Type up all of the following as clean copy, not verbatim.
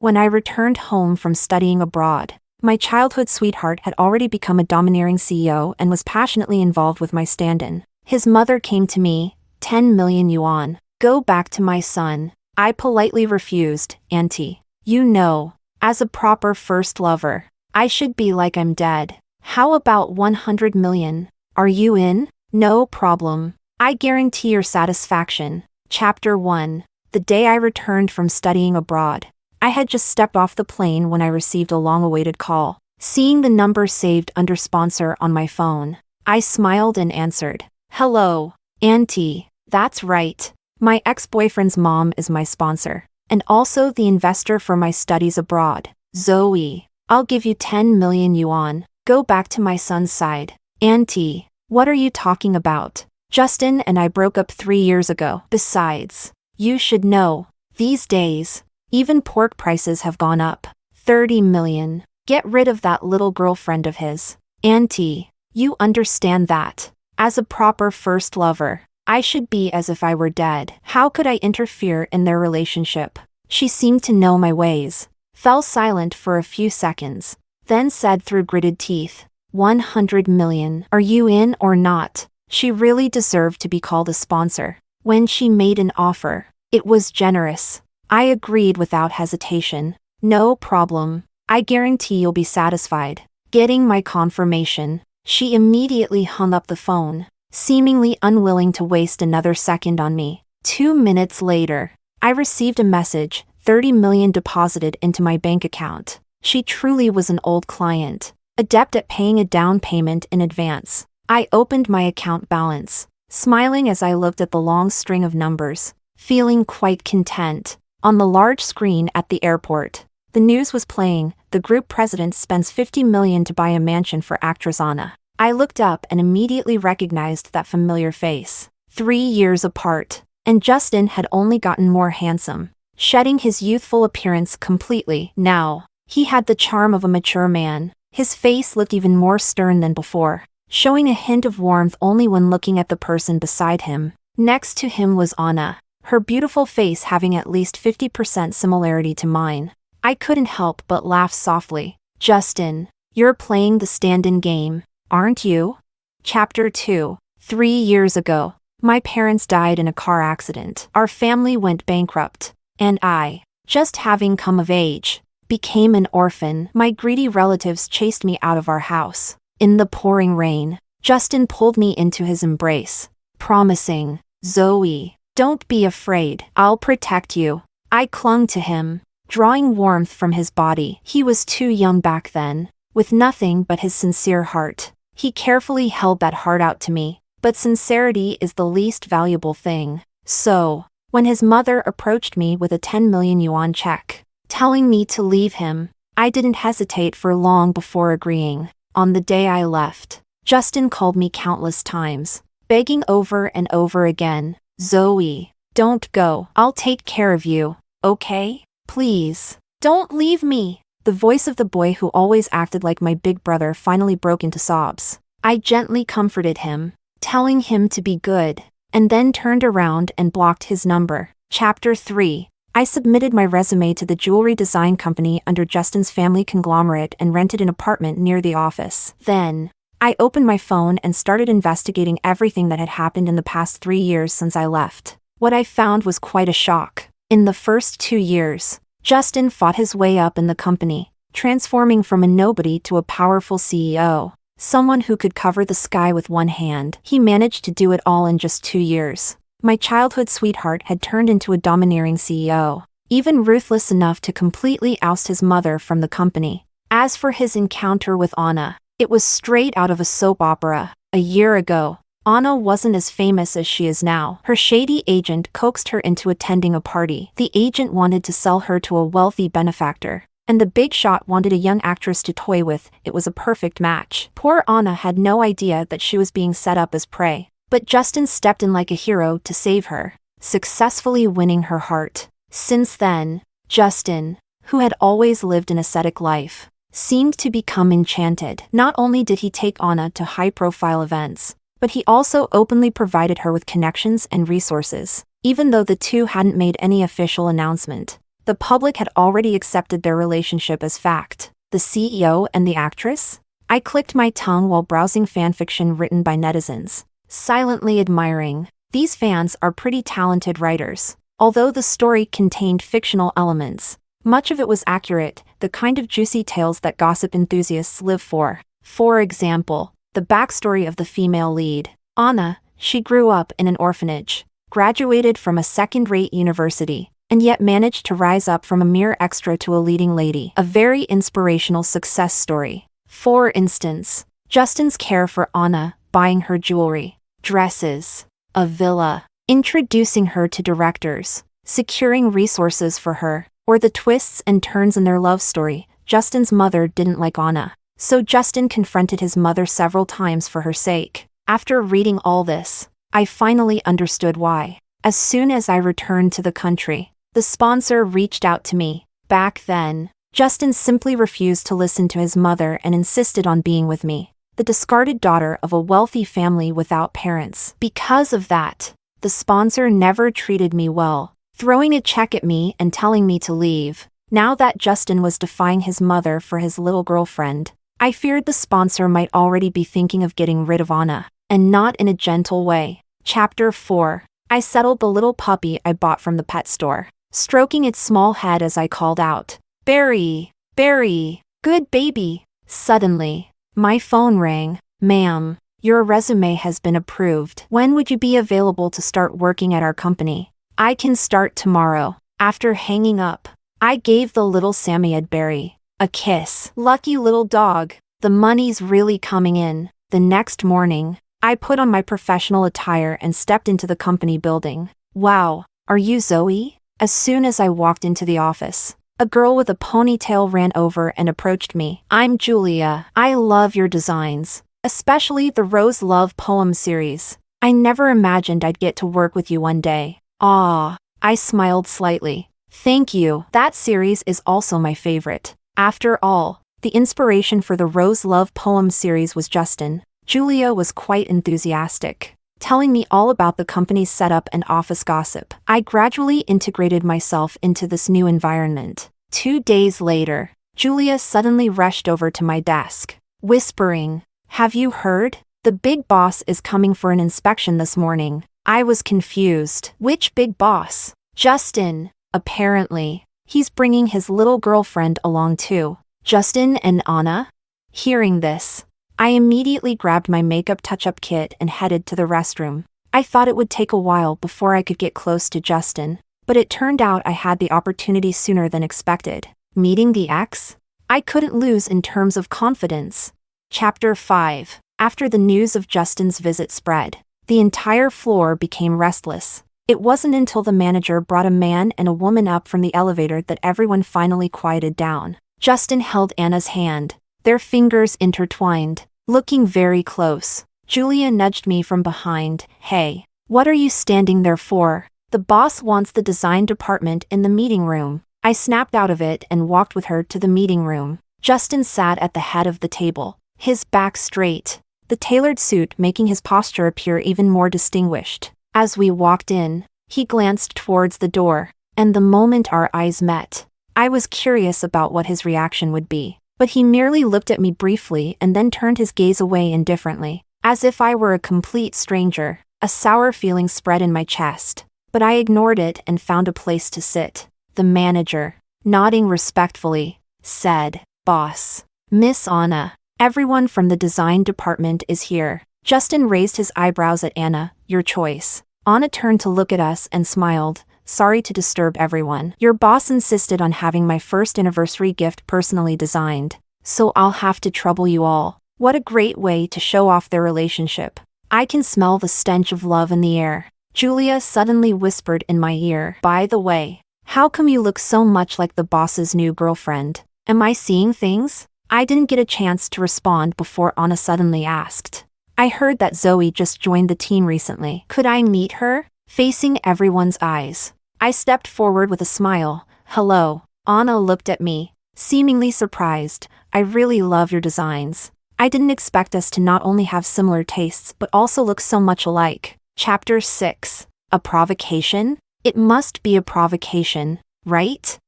When I returned home from studying abroad, my childhood sweetheart had already become a domineering CEO and was passionately involved with my stand-in. His mother came to me, 10 million yuan. Go back to my son. I politely refused, Auntie. You know, as a proper first lover, I should be like I'm dead. How about 100 million? Are you in? No problem. I guarantee your satisfaction. Chapter 1. The day I returned from studying abroad. I had just stepped off the plane when I received a long-awaited call. Seeing the number saved under sponsor on my phone, I smiled and answered. Hello, Auntie. That's right. My ex-boyfriend's mom is my sponsor, and also the investor for my studies abroad. Zoe, I'll give you 10 million yuan. Go back to my son's side. Auntie, what are you talking about? Justin and I broke up 3 years ago. Besides, you should know, these days, even pork prices have gone up. 30 million. Get rid of that little girlfriend of his. Auntie, you understand that. As a proper first lover, I should be as if I were dead. How could I interfere in their relationship? She seemed to know my ways. Fell silent for a few seconds, then said through gritted teeth, 100 million. Are you in or not? She really deserved to be called a sponsor. When she made an offer, it was generous. I agreed without hesitation. No problem. I guarantee you'll be satisfied. Getting my confirmation, she immediately hung up the phone, seemingly unwilling to waste another second on me. 2 minutes later, I received a message, 30 million deposited into my bank account. She truly was an old client, adept at paying a down payment in advance. I opened my account balance, smiling as I looked at the long string of numbers, feeling quite content. On the large screen at the airport, the news was playing. The group president spends 50 million to buy a mansion for actress Anna. I looked up and immediately recognized that familiar face. 3 years apart, and Justin had only gotten more handsome, shedding his youthful appearance completely. Now, he had the charm of a mature man. His face looked even more stern than before, showing a hint of warmth only when looking at the person beside him. Next to him was Anna, her beautiful face having at least 50% similarity to mine. I couldn't help but laugh softly. Justin, you're playing the stand-in game, aren't you? Chapter 2. 3 years ago, my parents died in a car accident. Our family went bankrupt, and I, just having come of age, became an orphan. My greedy relatives chased me out of our house. In the pouring rain, Justin pulled me into his embrace, promising, Zoe, don't be afraid. I'll protect you. I clung to him, drawing warmth from his body. He was too young back then, with nothing but his sincere heart. He carefully held that heart out to me, but sincerity is the least valuable thing. So, when his mother approached me with a 10 million yuan check, telling me to leave him, I didn't hesitate for long before agreeing. On the day I left, Justin called me countless times, begging over and over again, Zoe, don't go. I'll take care of you, okay? Please, don't leave me. The voice of the boy who always acted like my big brother finally broke into sobs. I gently comforted him, telling him to be good, and then turned around and blocked his number. Chapter 3. I submitted my resume to the jewelry design company under Justin's family conglomerate and rented an apartment near the office. Then, I opened my phone and started investigating everything that had happened in the past 3 years since I left. What I found was quite a shock. In the first 2 years, Justin fought his way up in the company, transforming from a nobody to a powerful CEO, someone who could cover the sky with one hand. He managed to do it all in just 2 years. My childhood sweetheart had turned into a domineering CEO, even ruthless enough to completely oust his mother from the company. As for his encounter with Anna, it was straight out of a soap opera. A year ago, Anna wasn't as famous as she is now. Her shady agent coaxed her into attending a party. The agent wanted to sell her to a wealthy benefactor, and the big shot wanted a young actress to toy with. It was a perfect match. Poor Anna had no idea that she was being set up as prey, but Justin stepped in like a hero to save her, successfully winning her heart. Since then, Justin, who had always lived an ascetic life, seemed to become enchanted. Not only did he take Anna to high-profile events, but he also openly provided her with connections and resources. Even though the two hadn't made any official announcement, The public had already accepted their relationship as fact. The CEO and the actress? I clicked my tongue while browsing fanfiction written by netizens, silently admiring. These fans are pretty talented writers. Although the story contained fictional elements, much of it was accurate, the kind of juicy tales that gossip enthusiasts live for. For example, the backstory of the female lead, Anna. She grew up in an orphanage, graduated from a second-rate university, and yet managed to rise up from a mere extra to a leading lady. A very inspirational success story. For instance, Justin's care for Anna, buying her jewelry, dresses, a villa, introducing her to directors, securing resources for her, or the twists and turns in their love story. Justin's mother didn't like Anna, so Justin confronted his mother several times for her sake. After reading all this, I finally understood why. As soon as I returned to the country, the sponsor reached out to me. Back then, Justin simply refused to listen to his mother and insisted on being with me, the discarded daughter of a wealthy family without parents. Because of that, the sponsor never treated me well, throwing a check at me and telling me to leave. Now that Justin was defying his mother for his little girlfriend, I feared the sponsor might already be thinking of getting rid of Anna, and not in a gentle way. Chapter 4. I settled the little puppy I bought from the pet store, stroking its small head as I called out, "Barry, Barry, good baby." Suddenly, my phone rang. "Ma'am, your resume has been approved. When would you be available to start working at our company?" "I can start tomorrow." After hanging up, I gave the little Samoyed Barry a kiss. Lucky little dog. The money's really coming in. The next morning, I put on my professional attire and stepped into the company building. "Wow, are you Zoe?" As soon as I walked into the office, a girl with a ponytail ran over and approached me. "I'm Julia. I love your designs, especially the Rose Love poem series. I never imagined I'd get to work with you one day." "Ah," I smiled slightly. "Thank you. That series is also my favorite." After all, the inspiration for the Rose Love poem series was Justin. Julia was quite enthusiastic, telling me all about the company's setup and office gossip. I gradually integrated myself into this new environment. 2 days later, Julia suddenly rushed over to my desk, whispering, "Have you heard? The big boss is coming for an inspection this morning." I was confused. "Which big boss?" "Justin, apparently. He's bringing his little girlfriend along too." "Justin and Anna?" Hearing this, I immediately grabbed my makeup touch-up kit and headed to the restroom. I thought it would take a while before I could get close to Justin, but it turned out I had the opportunity sooner than expected. Meeting the ex? I couldn't lose in terms of confidence. Chapter 5. After the news of Justin's visit spread, the entire floor became restless. It wasn't until the manager brought a man and a woman up from the elevator that everyone finally quieted down. Justin held Anna's hand, their fingers intertwined, looking very close. Julia nudged me from behind. "Hey, what are you standing there for?" "The boss wants the design department in the meeting room." I snapped out of it and walked with her to the meeting room. Justin sat at the head of the table, his back straight, the tailored suit making his posture appear even more distinguished. As we walked in, he glanced towards the door, and the moment our eyes met, I was curious about what his reaction would be. But he merely looked at me briefly and then turned his gaze away indifferently, as if I were a complete stranger. A sour feeling spread in my chest, but I ignored it and found a place to sit. The manager, nodding respectfully, said, "Boss, Miss Anna, everyone from the design department is here." Justin raised his eyebrows at Anna. "Your choice." Anna turned to look at us and smiled. "Sorry to disturb everyone. Your boss insisted on having my first anniversary gift personally designed, so I'll have to trouble you all." What a great way to show off their relationship. I can smell the stench of love in the air. Julia suddenly whispered in my ear, "By the way, how come you look so much like the boss's new girlfriend? Am I seeing things?" I didn't get a chance to respond before Anna suddenly asked, "I heard that Zoe just joined the team recently. Could I meet her?" Facing everyone's eyes, I stepped forward with a smile. "Hello." Anna looked at me, seemingly surprised. "I really love your designs. I didn't expect us to not only have similar tastes but also look so much alike." Chapter 6. A provocation? It must be a provocation, right?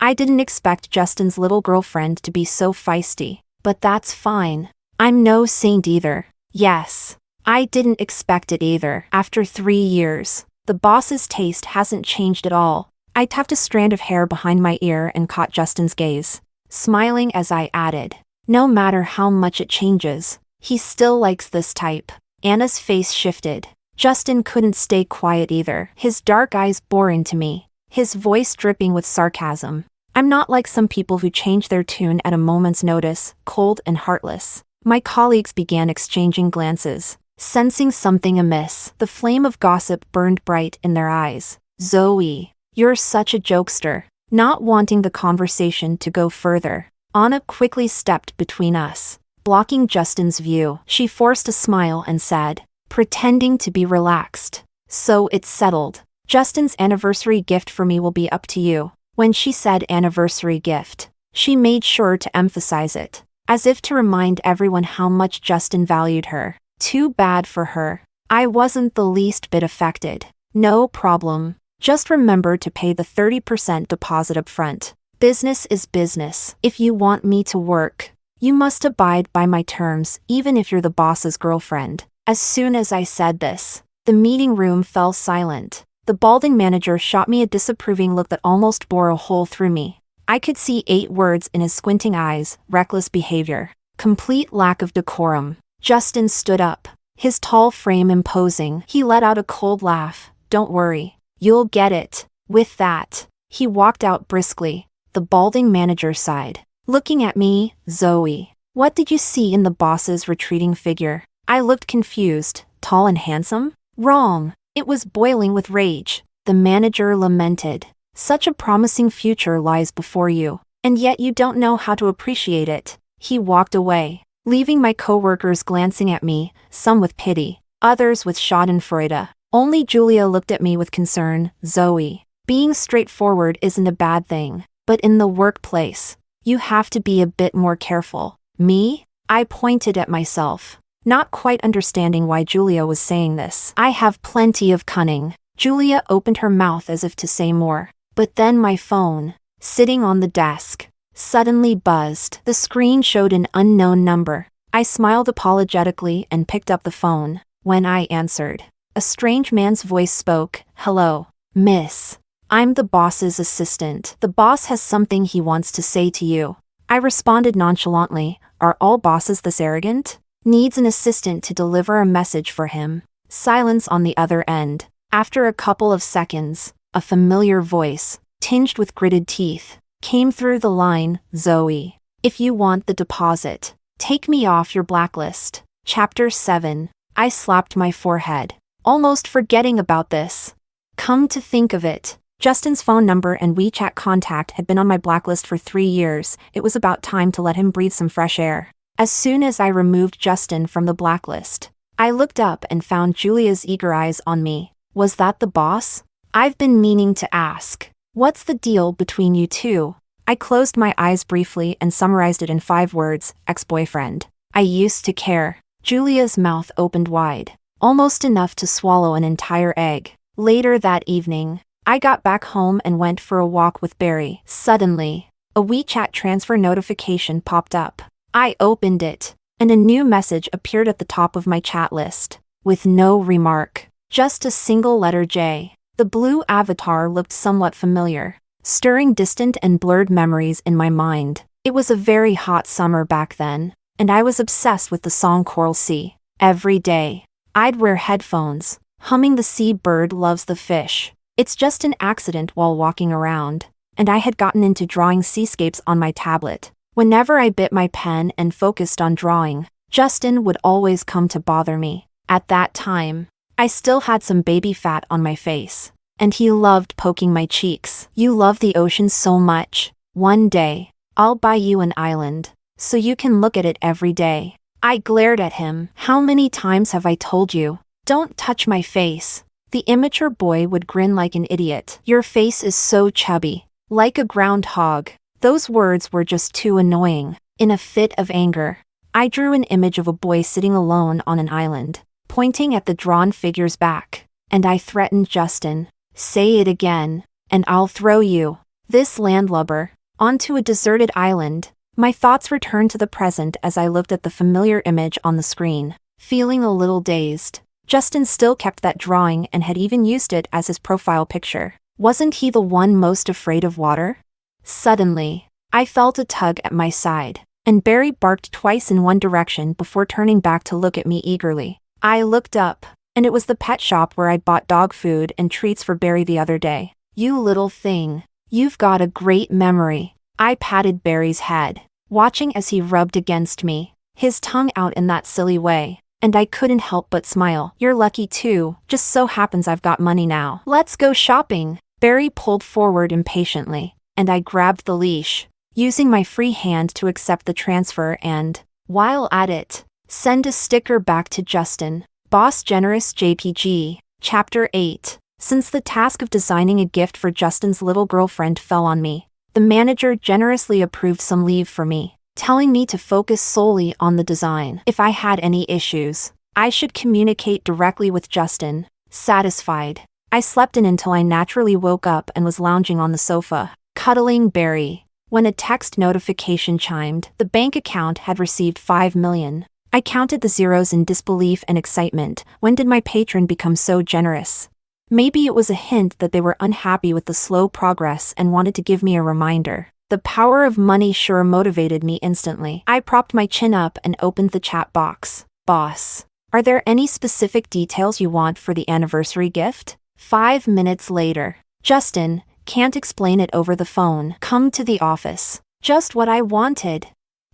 I didn't expect Justin's little girlfriend to be so feisty, but that's fine. I'm no saint either. Yes. I didn't expect it either. After 3 years, the boss's taste hasn't changed at all. I tapped a strand of hair behind my ear and caught Justin's gaze, smiling as I added, no matter how much it changes, he still likes this type. Anna's face shifted. Justin couldn't stay quiet either, his dark eyes bore into me, his voice dripping with sarcasm. I'm not like some people who change their tune at a moment's notice, cold and heartless. My colleagues began exchanging glances, sensing something amiss. The flame of gossip burned bright in their eyes. Zoe, you're such a jokester. Not wanting the conversation to go further, Anna quickly stepped between us, blocking Justin's view. She forced a smile and said, pretending to be relaxed, so it's settled. Justin's anniversary gift for me will be up to you. When she said anniversary gift, she made sure to emphasize it, as if to remind everyone how much Justin valued her. Too bad for her. I wasn't the least bit affected. No problem. Just remember to pay the 30% deposit up front. Business is business. If you want me to work, you must abide by my terms, even if you're the boss's girlfriend. As soon as I said this, the meeting room fell silent. The balding manager shot me a disapproving look that almost bore a hole through me. I could see 8 words in his squinting eyes: reckless behavior, complete lack of decorum. Justin stood up, his tall frame imposing. He let out a cold laugh. Don't worry, you'll get it. With that, he walked out briskly. The balding manager sighed, looking at me. Zoe, what did you see in the boss's retreating figure? I looked confused. Tall and handsome? Wrong. It was boiling with rage. The manager lamented. Such a promising future lies before you, and yet you don't know how to appreciate it. He walked away, leaving my coworkers glancing at me, some with pity, others with schadenfreude. Only Julia looked at me with concern. Zoe, being straightforward isn't a bad thing, but in the workplace, you have to be a bit more careful. Me? I pointed at myself, not quite understanding why Julia was saying this. I have plenty of cunning. Julia opened her mouth as if to say more, but then my phone, sitting on the desk, suddenly buzzed. The screen showed an unknown number. I smiled apologetically and picked up the phone. When I answered, a strange man's voice spoke. Hello, miss. I'm the boss's assistant. The boss has something he wants to say to you. I responded nonchalantly. Are all bosses this arrogant? Needs an assistant to deliver a message for him. Silence on the other end. After a couple of seconds, a familiar voice, tinged with gritted teeth, came through the line. Zoe, if you want the deposit, take me off your blacklist. Chapter 7. I slapped my forehead, almost forgetting about this. Come to think of it, Justin's phone number and WeChat contact had been on my blacklist for 3 years. It was about time to let him breathe some fresh air. As soon as I removed Justin from the blacklist, I looked up and found Julia's eager eyes on me. Was that the boss? I've been meaning to ask. What's the deal between you two? I closed my eyes briefly and summarized it in 5 words. Ex-boyfriend. I used to care. Julia's mouth opened wide, almost enough to swallow an entire egg. Later that evening, I got back home and went for a walk with Barry. Suddenly, a WeChat transfer notification popped up. I opened it, and a new message appeared at the top of my chat list, with no remark, just a single letter J. The blue avatar looked somewhat familiar, stirring distant and blurred memories in my mind. It was a very hot summer back then, and I was obsessed with the song Coral Sea. Every day, I'd wear headphones, humming The Sea Bird Loves the Fish. It's just an accident while walking around, and I had gotten into drawing seascapes on my tablet. Whenever I bit my pen and focused on drawing, Justin would always come to bother me. At that time, I still had some baby fat on my face, and he loved poking my cheeks. You love the ocean so much. One day, I'll buy you an island, so you can look at it every day. I glared at him. How many times have I told you? Don't touch my face. The immature boy would grin like an idiot. Your face is so chubby, like a groundhog. Those words were just too annoying. In a fit of anger, I drew an image of a boy sitting alone on an island, pointing at the drawn figure's back, and I threatened Justin, say it again, and I'll throw you. This landlubber. Onto a deserted island. My thoughts returned to the present as I looked at the familiar image on the screen, feeling a little dazed. Justin still kept that drawing and had even used it as his profile picture. Wasn't he the one most afraid of water? Suddenly, I felt a tug at my side, and Barry barked twice in one direction before turning back to look at me eagerly. I looked up, and it was the pet shop where I'd bought dog food and treats for Barry the other day. You little thing. You've got a great memory. I patted Barry's head, watching as he rubbed against me, his tongue out in that silly way, and I couldn't help but smile. You're lucky too, just so happens I've got money now. Let's go shopping. Barry pulled forward impatiently, and I grabbed the leash, using my free hand to accept the transfer and, while at it, send a sticker back to Justin. Boss Generous JPG. Chapter 8. Since the task of designing a gift for Justin's little girlfriend fell on me, the manager generously approved some leave for me, telling me to focus solely on the design. If I had any issues, I should communicate directly with Justin. Satisfied, I slept in until I naturally woke up and was lounging on the sofa, cuddling Barry, when a text notification chimed. The bank account had received $5 million. I counted the zeros in disbelief and excitement. When did my patron become so generous? Maybe it was a hint that they were unhappy with the slow progress and wanted to give me a reminder. The power of money sure motivated me instantly. I propped my chin up and opened the chat box. Boss, are there any specific details you want for the anniversary gift? 5 minutes later. Justin, can't explain it over the phone. Come to the office. Just what I wanted.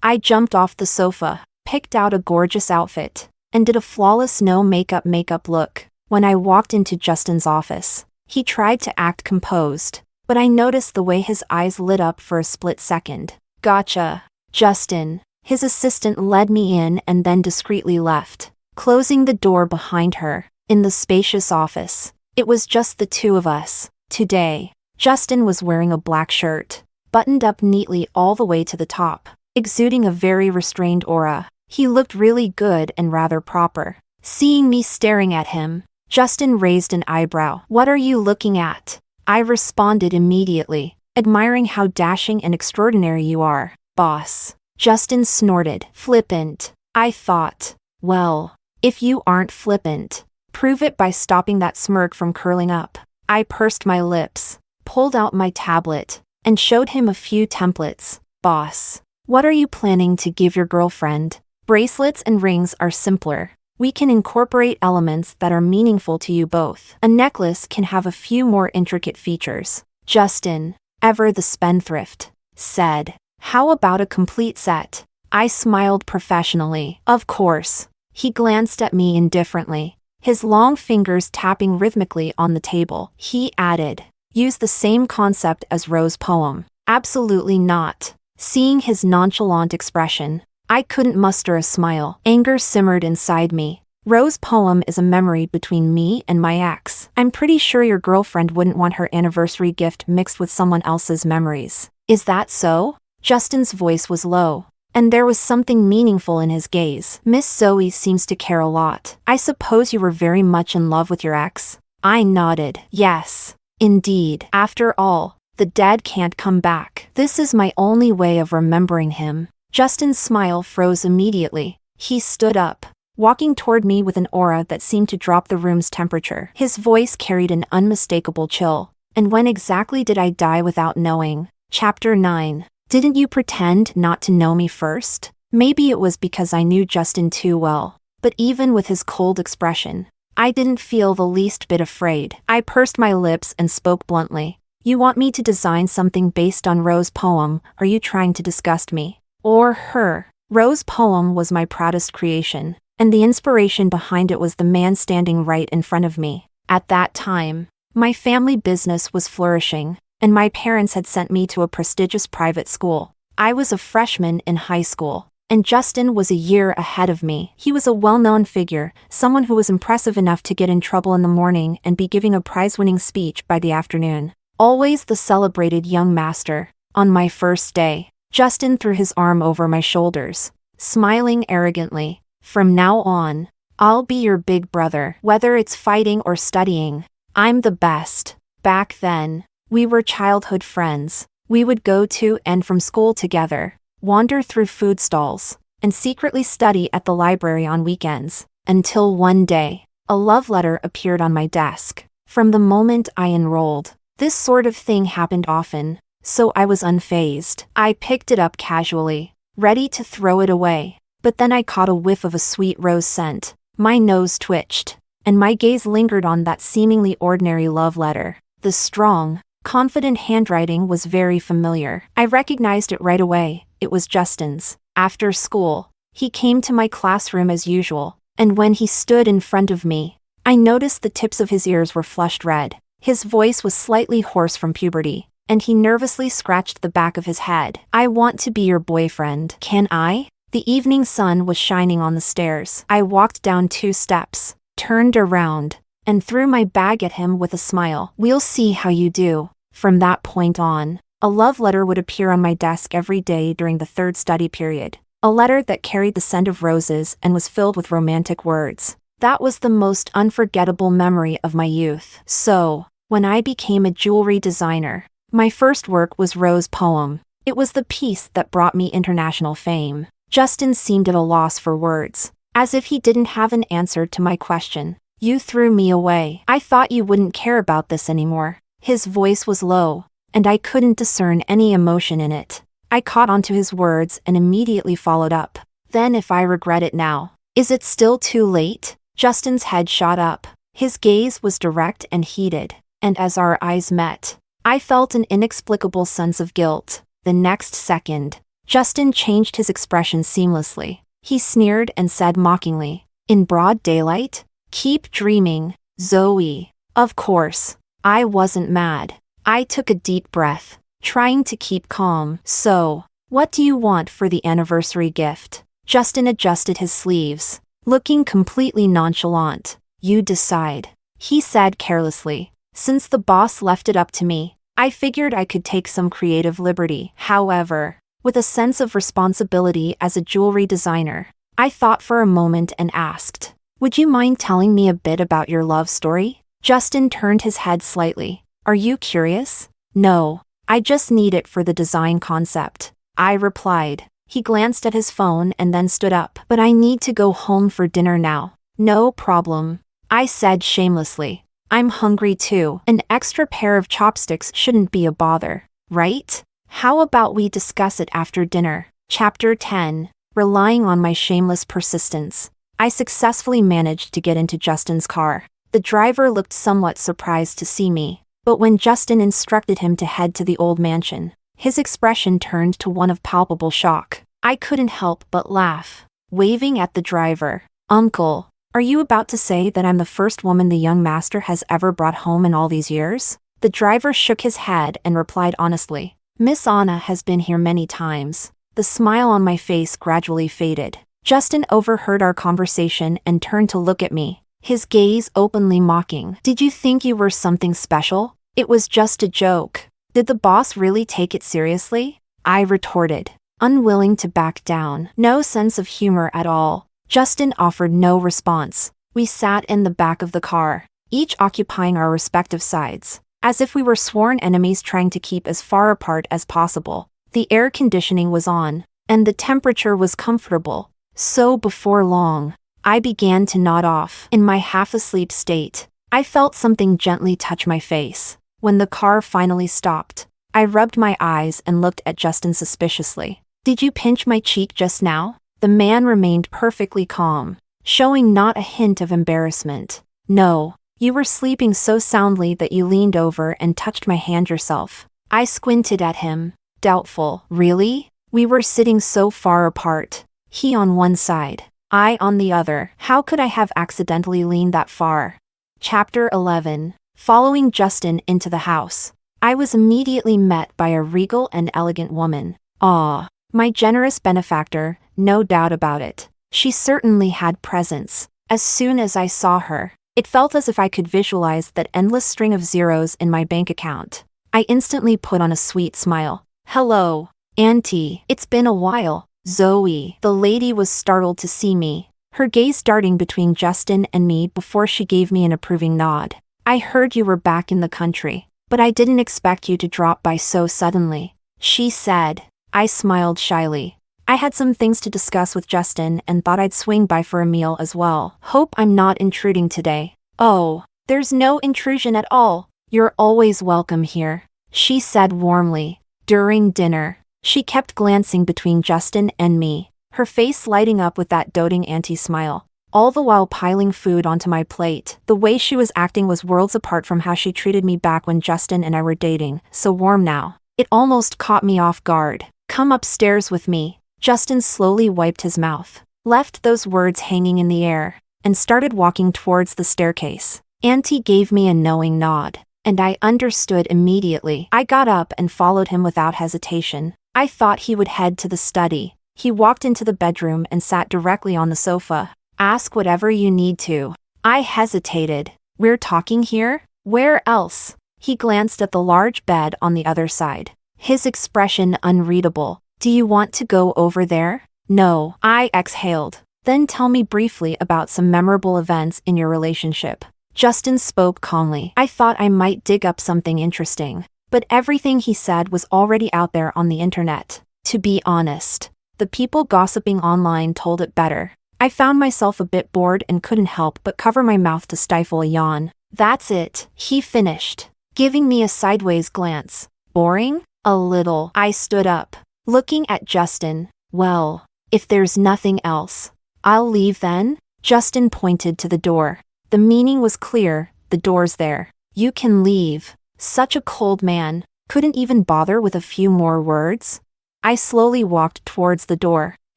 I jumped off the sofa, picked out a gorgeous outfit, and did a flawless no makeup look. When I walked into Justin's office, he tried to act composed, but I noticed the way his eyes lit up for a split second. Gotcha, Justin. His assistant led me in and then discreetly left, closing the door behind her. In the spacious office, it was just the two of us. Today, Justin was wearing a black shirt, buttoned up neatly all the way to the top, exuding a very restrained aura. He looked really good and rather proper. Seeing me staring at him, Justin raised an eyebrow. What are you looking at? I responded immediately, admiring how dashing and extraordinary you are, boss. Justin snorted. Flippant. I thought, well, if you aren't flippant, prove it by stopping that smirk from curling up. I pursed my lips, pulled out my tablet, and showed him a few templates. Boss, what are you planning to give your girlfriend? Bracelets and rings are simpler. We can incorporate elements that are meaningful to you both. A necklace can have a few more intricate features. Justin, ever the spendthrift, said, how about a complete set? I smiled professionally. Of course. He glanced at me indifferently, his long fingers tapping rhythmically on the table. He added, use the same concept as Rose's poem. Absolutely not. Seeing his nonchalant expression, I couldn't muster a smile. Anger simmered inside me. Rose's poem is a memory between me and my ex. I'm pretty sure your girlfriend wouldn't want her anniversary gift mixed with someone else's memories. Is that so? Justin's voice was low, and there was something meaningful in his gaze. Miss Zoe seems to care a lot. I suppose you were very much in love with your ex? I nodded. Yes, indeed. After all, the dead can't come back. This is my only way of remembering him. Justin's smile froze immediately. He stood up, walking toward me with an aura that seemed to drop the room's temperature. His voice carried an unmistakable chill. And when exactly did I die without knowing? Chapter 9. Didn't you pretend not to know me first? Maybe it was because I knew Justin too well, but even with his cold expression, I didn't feel the least bit afraid. I pursed my lips and spoke bluntly. You want me to design something based on Rose's poem? Are you trying to disgust me? Or her? Rose's poem was my proudest creation, and the inspiration behind it was the man standing right in front of me. At that time, my family business was flourishing, and my parents had sent me to a prestigious private school. I was a freshman in high school, and Justin was a year ahead of me. He was a well-known figure, someone who was impressive enough to get in trouble in the morning and be giving a prize-winning speech by the afternoon. Always the celebrated young master. On my first day, Justin threw his arm over my shoulders, smiling arrogantly. From now on, I'll be your big brother. Whether it's fighting or studying, I'm the best. Back then, we were childhood friends, We would go to and from school together, wander through food stalls, and secretly study at the library on weekends, until one day, a love letter appeared on my desk. From the moment I enrolled, this sort of thing happened often, so I was unfazed. I picked it up casually, ready to throw it away. But then I caught a whiff of a sweet rose scent. My nose twitched, and my gaze lingered on that seemingly ordinary love letter. The strong, confident handwriting was very familiar. I recognized it right away. It was Justin's. After school, he came to my classroom as usual, and when he stood in front of me, I noticed the tips of his ears were flushed red. His voice was slightly hoarse from puberty, and he nervously scratched the back of his head. "I want to be your boyfriend. Can I?" The evening sun was shining on the stairs. I walked down 2 steps, turned around, and threw my bag at him with a smile. "We'll see how you do." From that point on, a love letter would appear on my desk every day during the 3rd study period. A letter that carried the scent of roses and was filled with romantic words. That was the most unforgettable memory of my youth. So, when I became a jewelry designer, my first work was Rose Poem. It was the piece that brought me international fame. Justin seemed at a loss for words, as if he didn't have an answer to my question. "You threw me away. I thought you wouldn't care about this anymore." His voice was low, and I couldn't discern any emotion in it. I caught onto his words and immediately followed up. "Then if I regret it now, is it still too late?" Justin's head shot up. His gaze was direct and heated, and as our eyes met, I felt an inexplicable sense of guilt. The next second, Justin changed his expression seamlessly. He sneered and said mockingly, "In broad daylight? Keep dreaming, Zoe." Of course, I wasn't mad. I took a deep breath, trying to keep calm. "So, what do you want for the anniversary gift?" Justin adjusted his sleeves, looking completely nonchalant. "You decide," he said carelessly. Since the boss left it up to me, I figured I could take some creative liberty. However, with a sense of responsibility as a jewelry designer, I thought for a moment and asked, "Would you mind telling me a bit about your love story?" Justin turned his head slightly. "Are you curious?" "No, I just need it for the design concept," I replied. He glanced at his phone and then stood up. "But I need to go home for dinner now." "No problem," I said shamelessly. "I'm hungry too. An extra pair of chopsticks shouldn't be a bother, right? How about we discuss it after dinner?" Chapter 10. Relying on my shameless persistence, I successfully managed to get into Justin's car. The driver looked somewhat surprised to see me, but when Justin instructed him to head to the old mansion, his expression turned to one of palpable shock. I couldn't help but laugh, waving at the driver. "Uncle, are you about to say that I'm the first woman the young master has ever brought home in all these years?" The driver shook his head and replied honestly, "Miss Anna has been here many times." The smile on my face gradually faded. Justin overheard our conversation and turned to look at me, his gaze openly mocking. "Did you think you were something special? It was just a joke." "Did the boss really take it seriously?" I retorted, unwilling to back down. No sense of humor at all. Justin offered no response. We sat in the back of the car, each occupying our respective sides, as if we were sworn enemies trying to keep as far apart as possible. The air conditioning was on, and the temperature was comfortable. So before long, I began to nod off. In my half-asleep state, I felt something gently touch my face. When the car finally stopped, I rubbed my eyes and looked at Justin suspiciously. "Did you pinch my cheek just now?" The man remained perfectly calm, showing not a hint of embarrassment. "No, you were sleeping so soundly that you leaned over and touched my hand yourself." I squinted at him, doubtful. "Really? We were sitting so far apart. He on one side, I on the other. How could I have accidentally leaned that far?" Chapter 11. Following Justin into the house, I was immediately met by a regal and elegant woman. Ah, my generous benefactor, no doubt about it. She certainly had presence. As soon as I saw her, it felt as if I could visualize that endless string of zeros in my bank account. I instantly put on a sweet smile. "Hello, Auntie. It's been a while, Zoe." The lady was startled to see me, her gaze darting between Justin and me before she gave me an approving nod. "I heard you were back in the country, but I didn't expect you to drop by so suddenly." she said. I smiled shyly. I had some things to discuss with Justin and thought I'd swing by for a meal as well. Hope I'm not intruding today. Oh, there's no intrusion at all. You're always welcome here, she said warmly. During dinner, she kept glancing between Justin and me, her face lighting up with that doting auntie smile, all the while piling food onto my plate. The way she was acting was worlds apart from how she treated me back when Justin and I were dating, so warm now. It almost caught me off guard. Come upstairs with me. Justin slowly wiped his mouth, left those words hanging in the air, and started walking towards the staircase. Auntie gave me a knowing nod, and I understood immediately. I got up and followed him without hesitation. I thought he would head to the study. He walked into the bedroom and sat directly on the sofa. Ask whatever you need to. I hesitated. We're talking here? Where else? He glanced at the large bed on the other side, his expression unreadable. Do you want to go over there? No, I exhaled. Then tell me briefly about some memorable events in your relationship. Justin spoke calmly. I thought I might dig up something interesting, but everything he said was already out there on the internet. To be honest, the people gossiping online told it better. I found myself a bit bored and couldn't help but cover my mouth to stifle a yawn. That's it, he finished, giving me a sideways glance. Boring? A little. I stood up, looking at Justin. Well, if there's nothing else, I'll leave then? Justin pointed to the door. The meaning was clear, the door's there. You can leave. Such a cold man, couldn't even bother with a few more words? I slowly walked towards the door,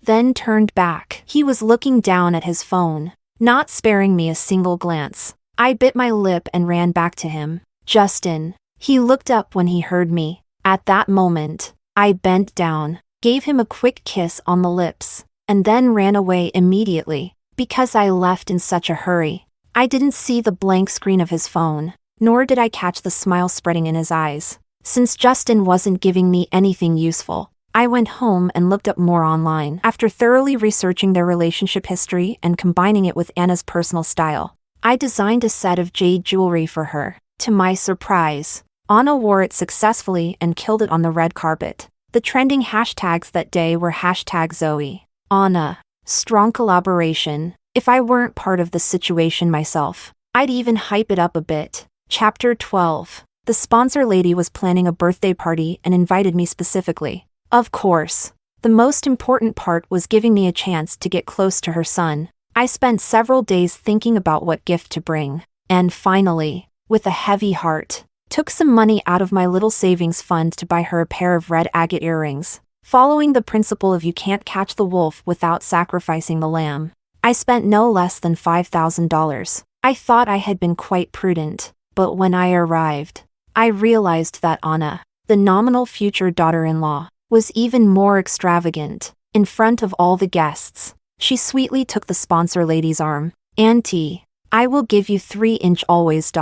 then turned back. He was looking down at his phone, not sparing me a single glance. I bit my lip and ran back to him. Justin. He looked up when he heard me. At that moment, I bent down, gave him a quick kiss on the lips, and then ran away immediately, because I left in such a hurry. I didn't see the blank screen of his phone, nor did I catch the smile spreading in his eyes. Since Justin wasn't giving me anything useful, I went home and looked up more online. After thoroughly researching their relationship history and combining it with Anna's personal style, I designed a set of jade jewelry for her. To my surprise, Anna wore it successfully and killed it on the red carpet. The trending hashtags that day were #Zoe, Anna, strong collaboration. If I weren't part of the situation myself, I'd even hype it up a bit. Chapter 12. The sponsor lady was planning a birthday party and invited me specifically. Of course, the most important part was giving me a chance to get close to her son. I spent several days thinking about what gift to bring, and finally, with a heavy heart, took some money out of my little savings fund to buy her a pair of red agate earrings. Following the principle of you can't catch the wolf without sacrificing the lamb, I spent no less than $5,000. I thought I had been quite prudent, but when I arrived, I realized that Anna, the nominal future daughter-in-law, was even more extravagant. In front of all the guests, she sweetly took the sponsor lady's arm. Auntie, I will give you 3-inch always.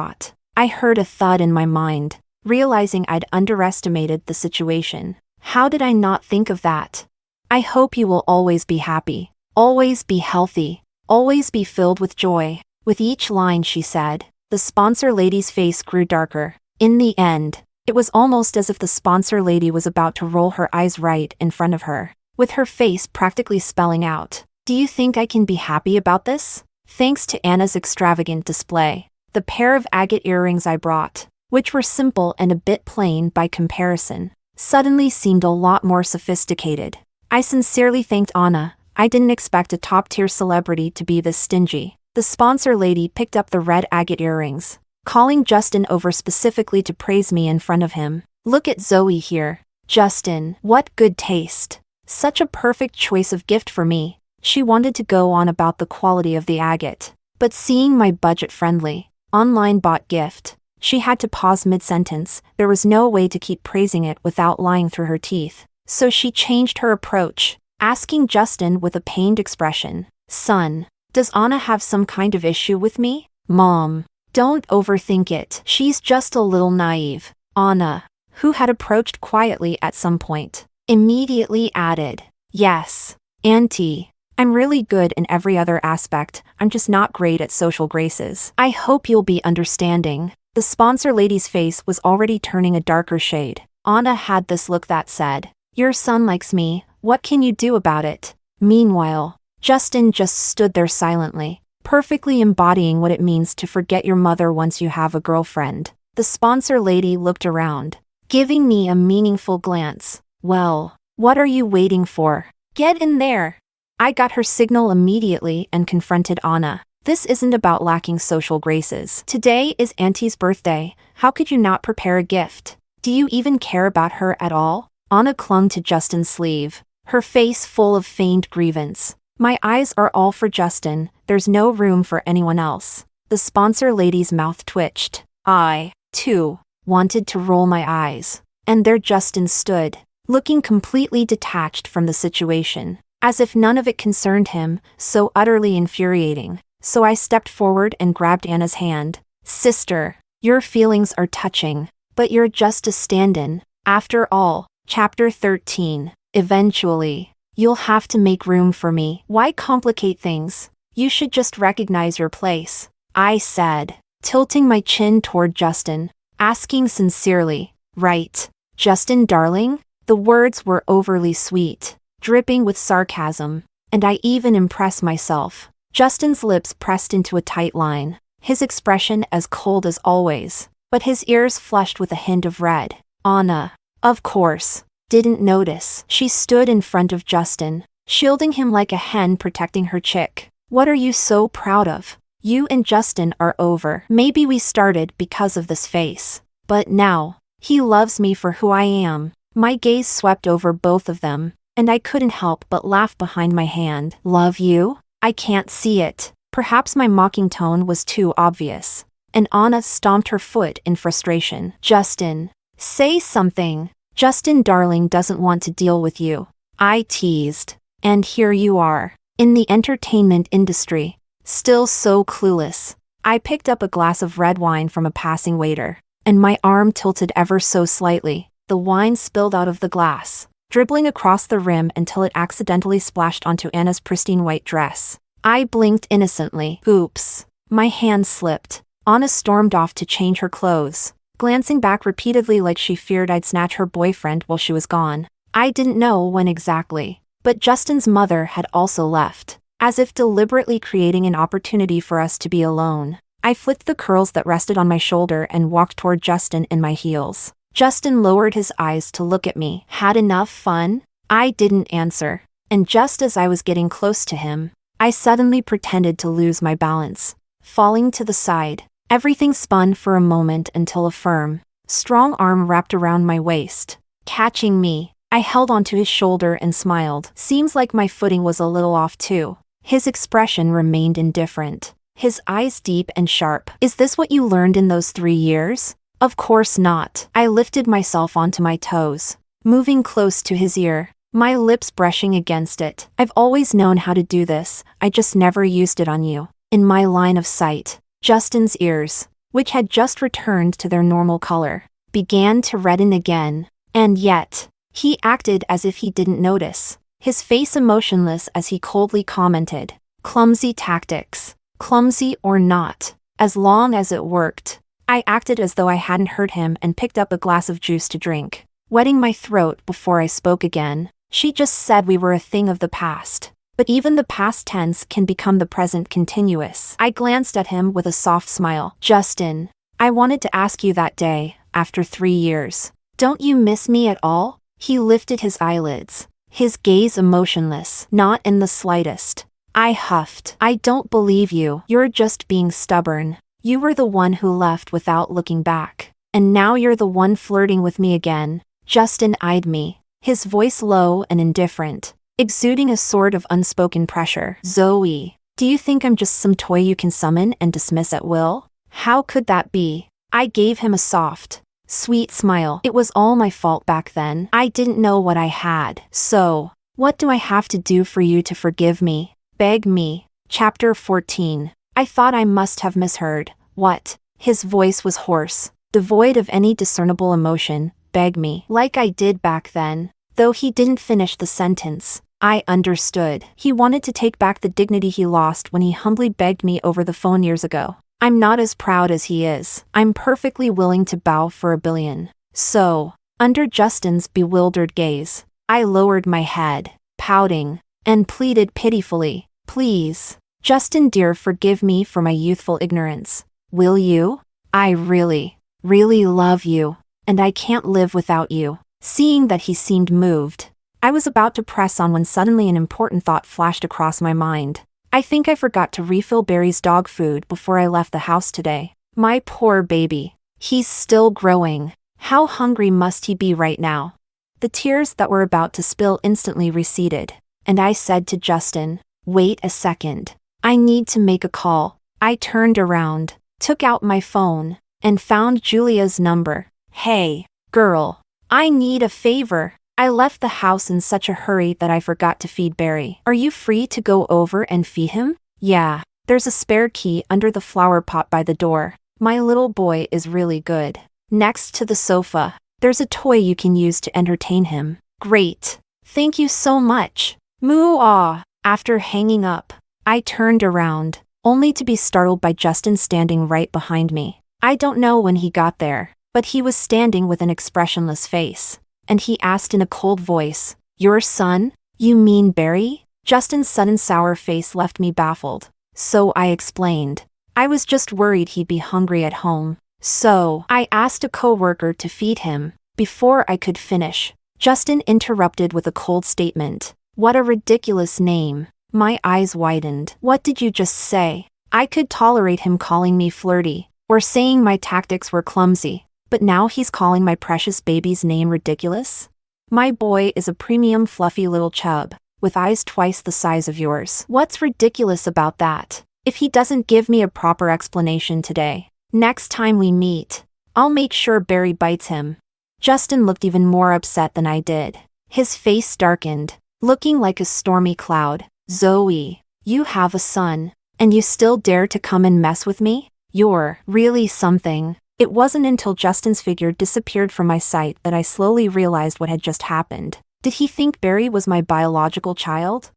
I heard a thud in my mind, realizing I'd underestimated the situation. How did I not think of that? I hope you will always be happy, always be healthy, always be filled with joy. With each line she said, the sponsor lady's face grew darker. In the end, it was almost as if the sponsor lady was about to roll her eyes right in front of her, with her face practically spelling out, "Do you think I can be happy about this?" Thanks to Anna's extravagant display, the pair of agate earrings I brought, which were simple and a bit plain by comparison, suddenly seemed a lot more sophisticated. I sincerely thanked Anna. I didn't expect a top-tier celebrity to be this stingy. The sponsor lady picked up the red agate earrings, calling Justin over specifically to praise me in front of him. Look at Zoe here. Justin, what good taste. Such a perfect choice of gift for me. She wanted to go on about the quality of the agate, but seeing my budget-friendly, online-bought gift, she had to pause mid-sentence. There was no way to keep praising it without lying through her teeth. So she changed her approach, asking Justin with a pained expression, "Son, does Anna have some kind of issue with me?" "Mom, don't overthink it. She's just a little naive." Anna, who had approached quietly at some point, immediately added, "Yes, Auntie, I'm really good in every other aspect, I'm just not great at social graces. I hope you'll be understanding." The sponsor lady's face was already turning a darker shade. Anna had this look that said, "Your son likes me, what can you do about it?" Meanwhile, Justin just stood there silently, perfectly embodying what it means to forget your mother once you have a girlfriend. The sponsor lady looked around, giving me a meaningful glance. "Well, what are you waiting for? Get in there." I got her signal immediately and confronted Anna. "This isn't about lacking social graces. Today is Auntie's birthday, how could you not prepare a gift? Do you even care about her at all?" Anna clung to Justin's sleeve, her face full of feigned grievance. "My eyes are all for Justin, there's no room for anyone else." The sponsor lady's mouth twitched. I, too, wanted to roll my eyes. And there Justin stood, looking completely detached from the situation, as if none of it concerned him, so utterly infuriating. So I stepped forward and grabbed Anna's hand. "Sister, your feelings are touching, but you're just a stand-in. After all." Chapter 13. Eventually, you'll have to make room for me. Why complicate things? You should just recognize your place, I said, tilting my chin toward Justin, asking sincerely, "Right, Justin darling?" The words were overly sweet, dripping with sarcasm, and I even impressed myself. Justin's lips pressed into a tight line, his expression as cold as always, but his ears flushed with a hint of red. Anna, of course, didn't notice. She stood in front of Justin, shielding him like a hen protecting her chick. "What are you so proud of? You and Justin are over. Maybe we started because of this face, but now, he loves me for who I am." My gaze swept over both of them, and I couldn't help but laugh behind my hand. "Love you? I can't see it." Perhaps my mocking tone was too obvious, and Anna stomped her foot in frustration. "Justin, say something." "Justin darling doesn't want to deal with you," I teased. "And here you are, in the entertainment industry, still so clueless." I picked up a glass of red wine from a passing waiter, and my arm tilted ever so slightly. The wine spilled out of the glass, dribbling across the rim until it accidentally splashed onto Anna's pristine white dress. I blinked innocently. Oops. My hand slipped. Anna stormed off to change her clothes, glancing back repeatedly like she feared I'd snatch her boyfriend while she was gone. I didn't know when exactly, but Justin's mother had also left, as if deliberately creating an opportunity for us to be alone. I flicked the curls that rested on my shoulder and walked toward Justin in my heels. Justin lowered his eyes to look at me. "Had enough fun?" I didn't answer, and just as I was getting close to him, I suddenly pretended to lose my balance, falling to the side. Everything spun for a moment until a firm, strong arm wrapped around my waist, catching me. I held onto his shoulder and smiled. Seems like my footing was a little off too. His expression remained indifferent, his eyes deep and sharp. "Is this what you learned in those 3 years?" "Of course not." I lifted myself onto my toes, moving close to his ear, my lips brushing against it. "I've always known how to do this, I just never used it on you." In my line of sight, Justin's ears, which had just returned to their normal color, began to redden again. And yet, he acted as if he didn't notice, his face emotionless as he coldly commented, "Clumsy tactics. Clumsy or not, as long as it worked." I acted as though I hadn't heard him and picked up a glass of juice to drink, wetting my throat before I spoke again. "She just said we were a thing of the past. But even the past tense can become the present continuous." I glanced at him with a soft smile. "Justin, I wanted to ask you that day, after 3 years. Don't you miss me at all?" He lifted his eyelids, his gaze emotionless. "Not in the slightest." I huffed. "I don't believe you. You're just being stubborn. You were the one who left without looking back, and now you're the one flirting with me again." Justin eyed me, his voice low and indifferent, exuding a sort of unspoken pressure. "Zoe, do you think I'm just some toy you can summon and dismiss at will?" "How could that be?" I gave him a soft, sweet smile. "It was all my fault back then. I didn't know what I had. So, what do I have to do for you to forgive me? Beg me." Chapter 14. I thought I must have misheard. "What?" His voice was hoarse, devoid of any discernible emotion. "Beg me." Like I did back then. Though he didn't finish the sentence, I understood. He wanted to take back the dignity he lost when he humbly begged me over the phone years ago. I'm not as proud as he is. I'm perfectly willing to bow for $1 billion. So, Under Justin's bewildered gaze, I lowered my head, pouting, and pleaded pitifully, "Please, Justin dear, forgive me for my youthful ignorance. Will you? I really, really love you, and I can't live without you." Seeing that he seemed moved, I was about to press on when suddenly an important thought flashed across my mind. I think I forgot to refill Barry's dog food before I left the house today. My poor baby. He's still growing. How hungry must he be right now? The tears that were about to spill instantly receded, and I said to Justin, "Wait a second. I need to make a call." I turned around, took out my phone, and found Julia's number. "Hey, girl. I need a favor. I left the house in such a hurry that I forgot to feed Barry. Are you free to go over and feed him?" "Yeah, there's a spare key under the flower pot by the door. My little boy is really good. Next to the sofa, there's a toy you can use to entertain him." "Great. Thank you so much." Moo-ah. After hanging up, I turned around, only to be startled by Justin standing right behind me. I don't know when he got there, but he was standing with an expressionless face, and he asked in a cold voice, "Your son? You mean Barry?" Justin's sudden sour face left me baffled, so I explained. I was just worried he'd be hungry at home, so I asked a coworker to feed him. Before I could finish, Justin interrupted with a cold statement. "What a ridiculous name." My eyes widened. "What did you just say?" I could tolerate him calling me flirty, or saying my tactics were clumsy, but now he's calling my precious baby's name ridiculous? My boy is a premium fluffy little chub, with eyes twice the size of yours. What's ridiculous about that? If he doesn't give me a proper explanation today, next time we meet, I'll make sure Barry bites him. Justin looked even more upset than I did. His face darkened, looking like a stormy cloud. "Zoe, you have a son, and you still dare to come and mess with me? You're really something." It wasn't until Justin's figure disappeared from my sight that I slowly realized what had just happened. Did he think Barry was my biological child?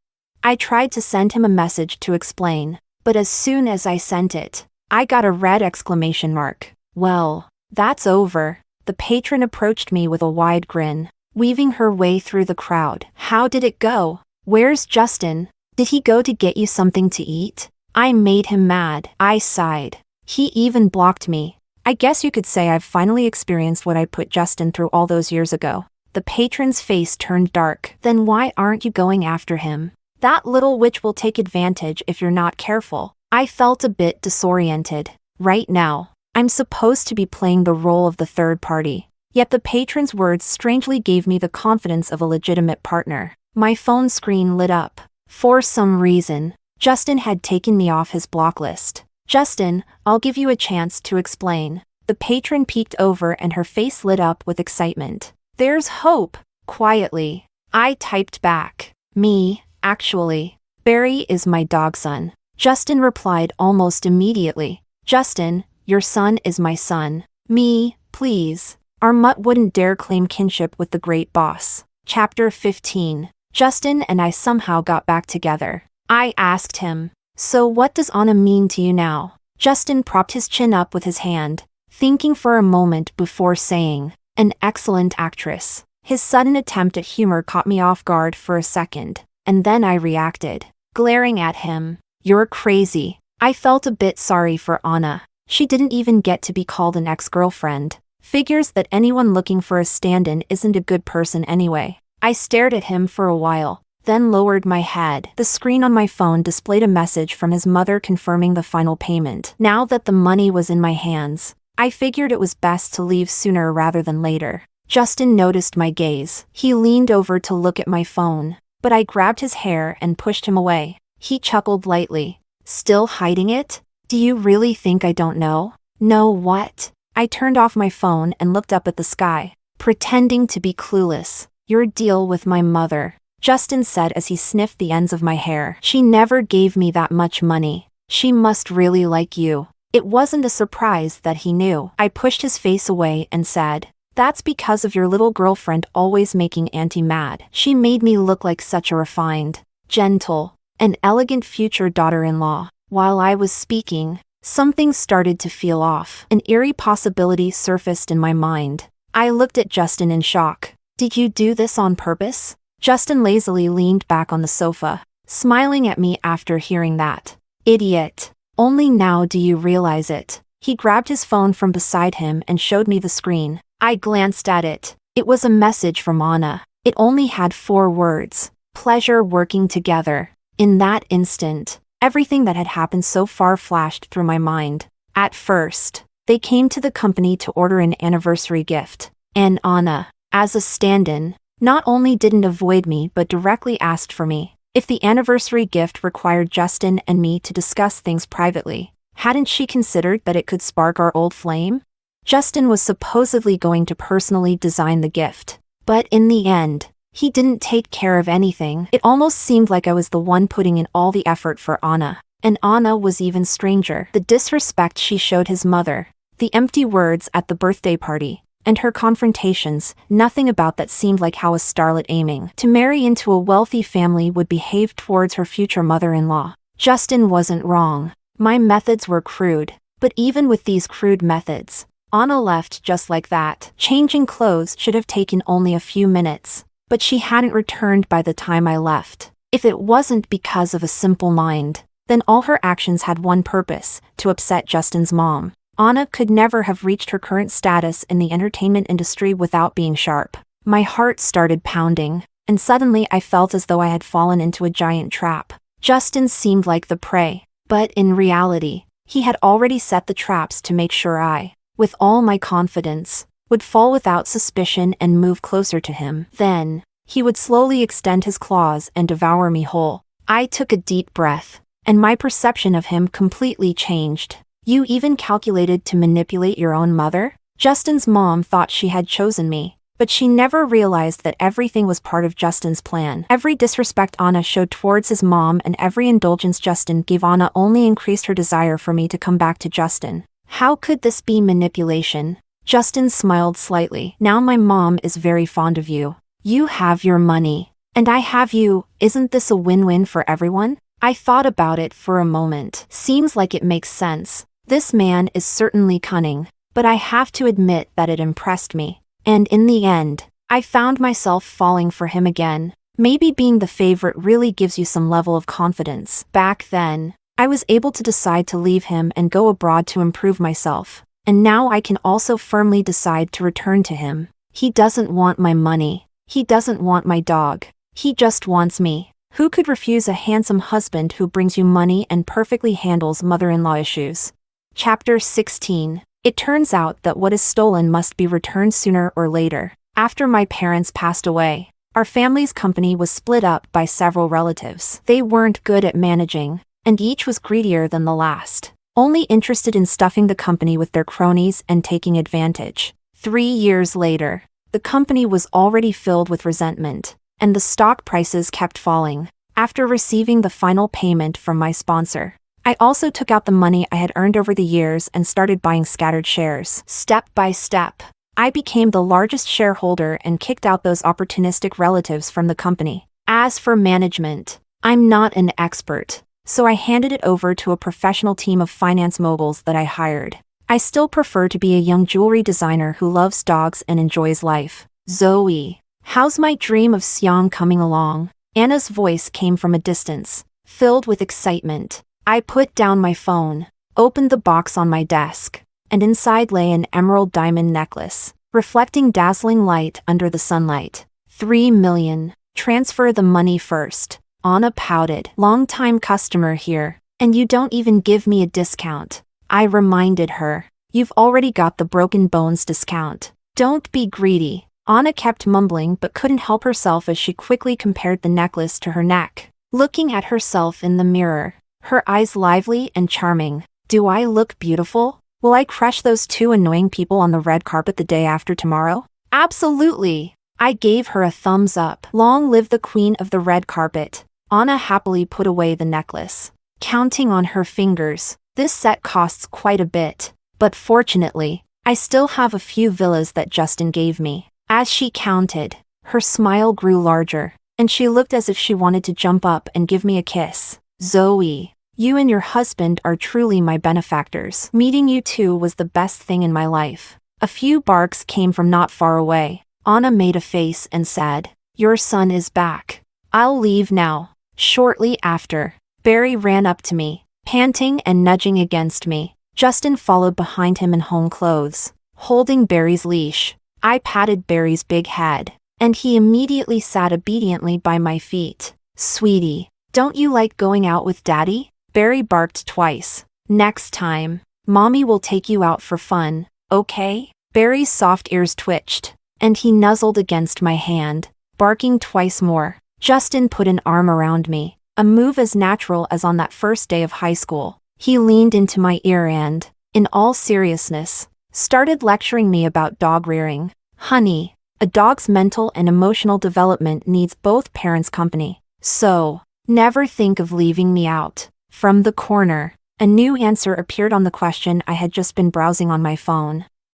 I tried to send him a message to explain, but as soon as I sent it, I got a red exclamation mark. "Well, that's over." The patron approached me with a wide grin, weaving her way through the crowd. "How did it go? Where's Justin? Did he go to get you something to eat?" I made him mad. I sighed. He even blocked me. I guess you could say I've finally experienced what I put Justin through all those years ago. The patron's face turned dark. "Then why aren't you going after him? That little witch will take advantage if you're not careful." I felt a bit disoriented. Right now, I'm supposed to be playing the role of the third party, yet the patron's words strangely gave me the confidence of a legitimate partner. My phone screen lit up. For some reason, Justin had taken me off his block list. "Justin, I'll give you a chance to explain." The patron peeked over and her face lit up with excitement. "There's hope." Quietly, I typed back. "Me, actually. Barry is my dogson." Justin replied almost immediately. "Justin, your son is my son." "Me, please." Our mutt wouldn't dare claim kinship with the great boss. Chapter 15. Justin and I somehow got back together. I asked him, "So what does Anna mean to you now?" Justin propped his chin up with his hand, thinking for a moment before saying, "An excellent actress." His sudden attempt at humor caught me off guard for a second, and then I reacted, glaring at him. "You're crazy." I felt a bit sorry for Anna. She didn't even get to be called an ex-girlfriend. Figures that anyone looking for a stand-in isn't a good person anyway. I stared at him for a while, then lowered my head. The screen on my phone displayed a message from his mother confirming the final payment. Now that the money was in my hands, I figured it was best to leave sooner rather than later. Justin noticed my gaze. He leaned over to look at my phone, but I grabbed his hair and pushed him away. He chuckled lightly. "Still hiding it? Do you really think I don't know?" "No, what?" I turned off my phone and looked up at the sky, pretending to be clueless. "Your deal with my mother," Justin said as he sniffed the ends of my hair. "She never gave me that much money. She must really like you." It wasn't a surprise that he knew. I pushed his face away and said, "That's because of your little girlfriend always making Auntie mad. She made me look like such a refined, gentle, and elegant future daughter-in-law." While I was speaking, something started to feel off. An eerie possibility surfaced in my mind. I looked at Justin in shock. Did you do this on purpose? Justin lazily leaned back on the sofa, smiling at me after hearing that. Idiot. Only now do you realize it. He grabbed his phone from beside him and showed me the screen. I glanced at it. It was a message from Anna. It only had 4 words. Pleasure working together. In that instant, everything that had happened so far flashed through my mind. At first, they came to the company to order an anniversary gift, and Anna, as a stand-in, not only didn't avoid me but directly asked for me. If the anniversary gift required Justin and me to discuss things privately, hadn't she considered that it could spark our old flame? Justin was supposedly going to personally design the gift, but in the end, he didn't take care of anything. It almost seemed like I was the one putting in all the effort for Anna. And Anna was even stranger. The disrespect she showed his mother, the empty words at the birthday party, and her confrontations, nothing about that seemed like how a starlet aiming to marry into a wealthy family would behave towards her future mother-in-law. Justin wasn't wrong. My methods were crude, but even with these crude methods, Anna left just like that. Changing clothes should have taken only a few minutes, but she hadn't returned by the time I left. If it wasn't because of a simple mind, then all her actions had one purpose: to upset Justin's mom. Anna could never have reached her current status in the entertainment industry without being sharp. My heart started pounding, and suddenly I felt as though I had fallen into a giant trap. Justin seemed like the prey, but in reality, he had already set the traps to make sure I, with all my confidence, would fall without suspicion and move closer to him. Then, he would slowly extend his claws and devour me whole. I took a deep breath, and my perception of him completely changed. You even calculated to manipulate your own mother? Justin's mom thought she had chosen me, but she never realized that everything was part of Justin's plan. Every disrespect Anna showed towards his mom and every indulgence Justin gave Anna only increased her desire for me to come back to Justin. How could this be manipulation? Justin smiled slightly. Now my mom is very fond of you. You have your money, and I have you. Isn't this a win-win for everyone? I thought about it for a moment. Seems like it makes sense. This man is certainly cunning, but I have to admit that it impressed me. And in the end, I found myself falling for him again. Maybe being the favorite really gives you some level of confidence. Back then, I was able to decide to leave him and go abroad to improve myself. And now I can also firmly decide to return to him. He doesn't want my money. He doesn't want my dog. He just wants me. Who could refuse a handsome husband who brings you money and perfectly handles mother-in-law issues? Chapter 16. It turns out that what is stolen must be returned sooner or later. After my parents passed away, our family's company was split up by several relatives. They weren't good at managing, and each was greedier than the last, only interested in stuffing the company with their cronies and taking advantage. 3 years later, the company was already filled with resentment, and the stock prices kept falling. After receiving the final payment from my sponsor, I also took out the money I had earned over the years and started buying scattered shares. Step by step, I became the largest shareholder and kicked out those opportunistic relatives from the company. As for management, I'm not an expert, so I handed it over to a professional team of finance moguls that I hired. I still prefer to be a young jewelry designer who loves dogs and enjoys life. Zoe, how's my dream of Xiang coming along? Anna's voice came from a distance, filled with excitement. I put down my phone, opened the box on my desk, and inside lay an emerald diamond necklace, reflecting dazzling light under the sunlight. 3 million. Transfer the money first. Anna pouted. Long-time customer here, and you don't even give me a discount. I reminded her. You've already got the broken bones discount. Don't be greedy. Anna kept mumbling but couldn't help herself as she quickly compared the necklace to her neck, looking at herself in the mirror, her eyes lively and charming. Do I look beautiful? Will I crush those 2 annoying people on the red carpet the day after tomorrow? Absolutely. I gave her a thumbs up. Long live the queen of the red carpet. Anna happily put away the necklace, counting on her fingers. This set costs quite a bit, but fortunately, I still have a few villas that Justin gave me. As she counted, her smile grew larger, and she looked as if she wanted to jump up and give me a kiss. Zoe, you and your husband are truly my benefactors. Meeting you two was the best thing in my life. A few barks came from not far away. Anna made a face and said, "Your son is back. I'll leave now." Shortly after, Barry ran up to me, panting and nudging against me. Justin followed behind him in home clothes, holding Barry's leash. I patted Barry's big head, and he immediately sat obediently by my feet. "Sweetie, don't you like going out with Daddy?" Barry barked twice. "Next time, Mommy will take you out for fun, okay?" Barry's soft ears twitched, and he nuzzled against my hand, barking twice more. Justin put an arm around me, a move as natural as on that first day of high school. He leaned into my ear and, in all seriousness, started lecturing me about dog rearing. "Honey, a dog's mental and emotional development needs both parents' company. So, never think of leaving me out." From the corner, a new answer appeared on the question I had just been browsing on my phone.